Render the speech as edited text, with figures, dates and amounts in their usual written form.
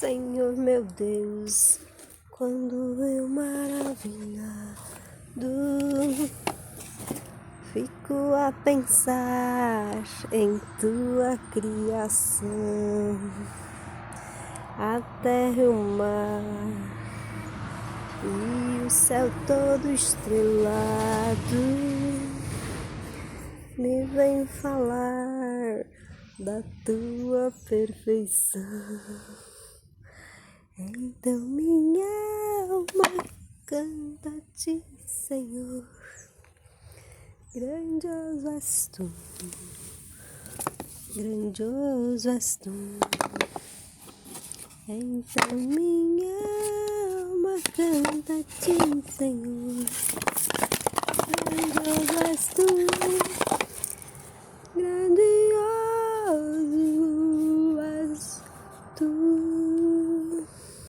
Senhor meu Deus, quando eu maravilhado fico a pensar em tua criação, a terra e o mar e o céu todo estrelado me vem falar da tua perfeição. Então minha alma canta a ti, Senhor, grandioso és tu, grandioso és tu. Então minha alma canta a ti, Senhor, grandioso és tu, grandioso és tu.